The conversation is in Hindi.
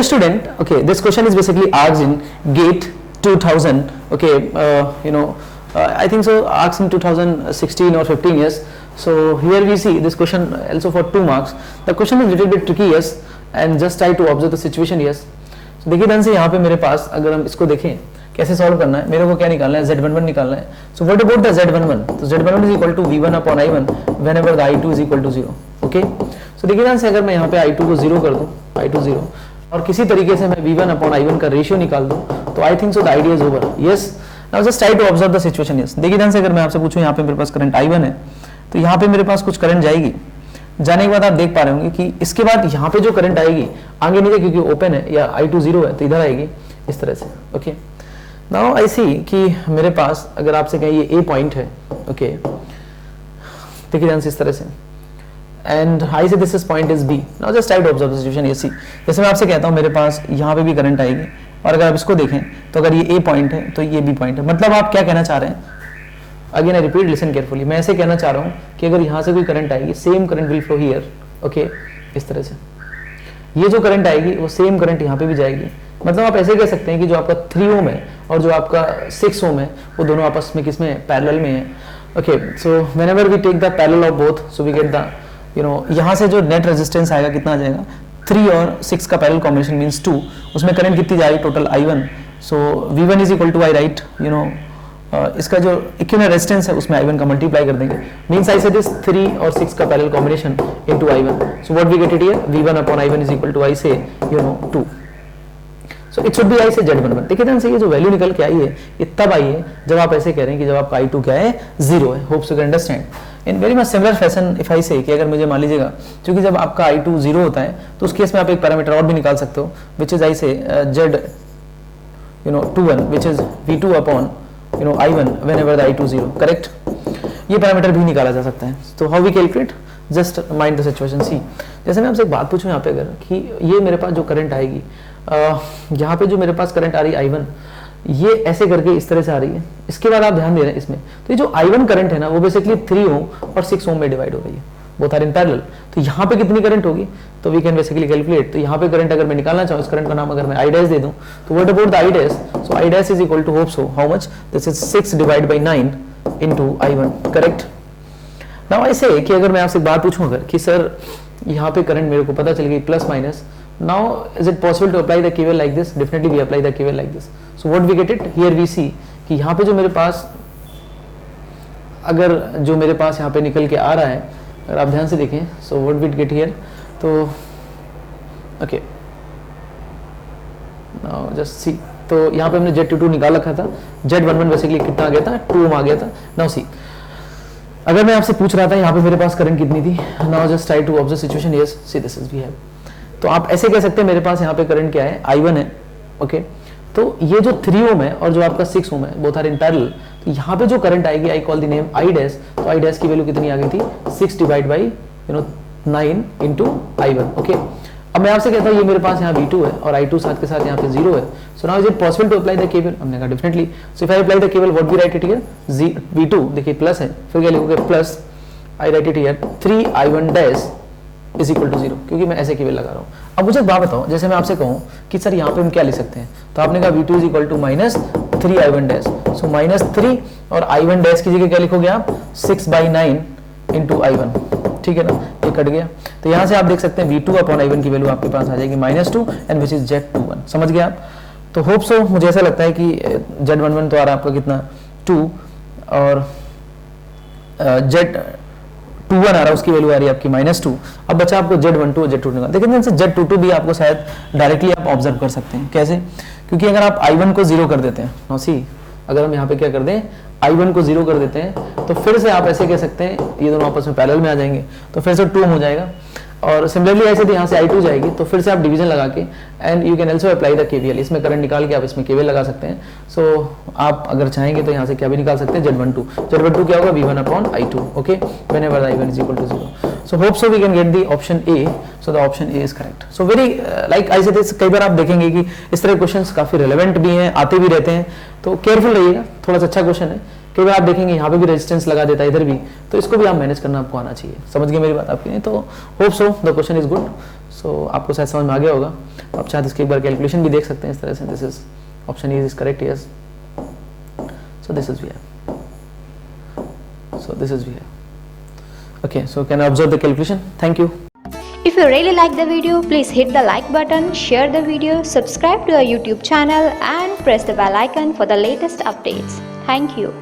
Dear student, okay, this question is basically asked in GATE 2000. Okay, I think so asked in 2016 or 15 years. So here we see this question also for 2 marks. The question is little bit tricky, yes, and just try to observe the situation, yes. So देखिए ध्यान से यहाँ पे मेरे पास अगर हम इसको देखें कैसे सॉल्व करना है, मेरे को क्या निकालना है, Z11 निकालना है. So what about the Z11? तो Z11 is equal to V1 upon I1 whenever the I2 is equal to 0. Okay. So देखिए ध्यान से अगर मैं यहाँ पे I2 को 0 कर दूँ, I2 0, और किसी तरीके से मैं V1 upon I1 का रेशियो निकाल दूँ, तो I think so the idea is over. Yes. Now just try to observe the situation. Yes. देखिए ध्यान से अगर मैं आपसे पूछूं यहाँ पे मेरे पास करंट I1 है, तो यहाँ पे मेरे पास कुछ करंट जाएगी. जाने के बाद आप देख पा रहे होंगे कि इसके बाद यहाँ पे जो करंट आएगी आगे नहीं, क्योंकि ओपन है या I2 0 है, तो इधर आएगी इस तरह से. ओके. नाउ आई सी कि मेरे पास अगर आपसे कहें ये A पॉइंट है. ओके. देखिए ध्यान से इस तरह से, and I say this point is B. Now just try to observe the situation. ये सी जैसे मैं आपसे कहता हूँ मेरे पास यहाँ पे भी करंट आएगी, और अगर आप इसको देखें तो अगर ये A पॉइंट है तो ये B पॉइंट है. मतलब आप क्या कहना चाह रहे हैं, again I repeat, listen carefully. मैं ऐसे कहना चाह रहा हूँ कि अगर यहाँ से कोई करंट आएगी, same current will flow here. Okay, इस तरह से ये जो करंट आएगी वो सेम करंट यहाँ पे भी जाएगी. मतलब आप ऐसे कह सकते हैं कि जो आपका 3 ओम है और जो आपका 6 ओम है वो दोनों आपस में किसमें है, पैरेलल में है. Okay. So whenever we take the parallel of both, so we get the यहाँ से जो नेट रेजिस्टेंस आएगा कितना आ जाएगा, 3 और 6 का पैरेलल कॉम्बिनेशन मींस 2. उसमें करंट कितनी जा रही है, total I1. So V1 is equal to I right इसका जो इक्विवेलेंट रेजिस्टेंस है उसमें I1 का मल्टीप्लाई कर देंगे. मींस आई से दिस 3 और 6 का parallel combination into I1. So what we get it here, V1 upon I1 is equal to I say 2. So it should be I say Z11. देखिए ध्यान से ये जो वैल्यू निकल के आई है ये तब आई है जब आप ऐसे कह रहे हैं कि जब आपका I2 क्या है, 0 है. Hopes you can understand. In very much similar fashion if I say कि अगर मुझे मान लीजिएगा, क्योंकि जब आपका I2 0 होता है तो उस केस में आप एक पैरामीटर और भी निकाल सकते हो, which is I say Z21 which is V2 upon I1 whenever the I2 0. Correct. ये पैरामीटर भी निकाला जा सकता है. तो how we calculate, just mind the situation. See जैसे मैं आपसे एक बात पूछूं यहाँ पे अगर कि ये मेरे पास जो करंट आएगी, यहाँ पे जो मेरे पास करंट आ रही है I1, ये ऐसे करके इस तरह से आ रही है. इसके बाद आप ध्यान दे रहे हैं इसमें, तो ये जो I1 करंट है ना वो बेसिकली 3 ओम और 6 ओम में डिवाइड हो रही है, बोथ आर इन पैरेलल. तो यहाँ पे कितनी करंट होगी, तो वी कैन बेसिकली कैलकुलेट. तो यहाँ पे करंट अगर मैं निकालना चाहूँ, इस करंट का नाम अगर मैं I डैश दे दूँ, तो what about the I dash, so I dash is equal to hope so how much, this is 6 divide by 9 into I1. Correct. Now I say कि अगर मैं आपसे एक बात पूछूं अगर कि सर यहाँ पे करंट मेरे को पता चल गई plus minus, now is it possible to apply the KVL like this, definitely we apply the KVL like this. So what we get it here, we see कि यहाँ पे जो मेरे पास अगर जो मेरे पास यहाँ पे निकल के आ रहा है, अगर आप ध्यान से देखें, so what we get here, तो ओके नाउ जस्ट सी, तो यहाँ पे हमने Z22 निकाल रखा था, Z11 बेसिकली कितना आ गया था, 2 ओम आ गया था. नाउ सी अगर मैं आपसे पूछ रहा था यहाँ पे मेरे पास करंट कितनी थी, now just try to observe situation. Yes, see this is we have. तो आप ऐसे कह सकते हैं मेरे पास यहाँ पे करंट क्या है, I1 है. ओके. तो ये जो 3 ओम है और जो आपका 6 ओम है, बोथ आर इन पैरेलल. तो यहाँ पे जो करंट आएगी, I call the name I dash. तो I डैश की वैल्यू कितनी आ गई थी, 6 divide by 9 into I1. Okay. अब मैं आपसे कहता हूँ ये मेरे पास यहाँ V2 है और I2 साथ के साथ यहाँ पे 0 है. So now is it possible to apply the KVL, हमने कहा definitely. So if I apply the KVL, what we write it here, V2 देखिए प्लस है, फिर क्या लिखोगे, plus I write it here 3 I1 dash is equal to 0, क्योंकि मैं ऐसे केवीएल लगा रहा हूँ. अब मुझे एक बात बताओ, जैसे मैं आपसे कहूँ कि सर यहाँ पे हम क्या लिख सकते हैं, तो आपने कहा V2 is equal to minus 3 I1 dash. So minus 3 और I1 डैश की जगह क्या लिखोगे आप, 6 बाई 9 इंटू I1. ठीक है ना, ये कट गया. तो यहाँ से आप देख सकते हैं V2 अपॉन I1 की वैल्यू आपके पास आ जाएगी -2 एंड विच इज Z21. समझ गए आप. तो होप सो, मुझे ऐसा लगता है कि Z11 तो आ रहा है आपका कितना 2 और Z21 आ रहा है, उसकी वैल्यू आ रही है आपकी -2. अब बचा आपको Z12 और Z22 निकालना. देखिए से Z22 भी आपको शायद डायरेक्टली आप ऑब्जर्व कर सकते हैं. कैसे, क्योंकि अगर आप I1 को 0 कर देते हैं, नाउ सी अगर हम यहाँ पे क्या कर दें, I1 को 0 कर देते हैं, तो फिर से आप ऐसे कह सकते हैं ये दोनों आपस में पैरेलल में आ जाएंगे, तो फिर से 2 हो जाएगा. और सिमिलरली ऐसे तो यहाँ से I2 जाएगी, तो फिर से आप डिवीजन लगा के and you can also apply the KVL. इसमें करंट निकाल के आप इसमें केवीएल लगा सकते हैं. सो आप अगर चाहेंगे तो यहाँ से क्या भी निकाल सकते हैं, Z12 क्या होगा, V1 upon I2. Okay, whenever I1 is equal to 0. So hope so we can get the option A. So the option A is correct. So very like I said, कई बार आप देखेंगे कि इस तरह क्वेश्चंस काफी रिलेवेंट भी हैं, आते भी रहते हैं, तो केयरफुल रहिएगा. थोड़ा सा अच्छा क्वेश्चन है. कई बार आप देखेंगे यहाँ पे भी रेजिस्टेंस लगा देता है, इधर भी, तो इसको भी आप मैनेज करना आपको आना चाहिए. समझ गए मेरी बात आपकी. तो hope so the question is good. So आपको शायद समझ में आ गया होगा, आप चाहे इसकी एक बार कैलकुलेशन भी देख सकते हैं इस तरह से. This is option E is correct. Yes, so this is we have, so this is here. Okay, so can I observe the calculation? Thank you. If you really like the video, please hit the like button, share the video, subscribe to our YouTube channel and press the bell icon for the latest updates. Thank you.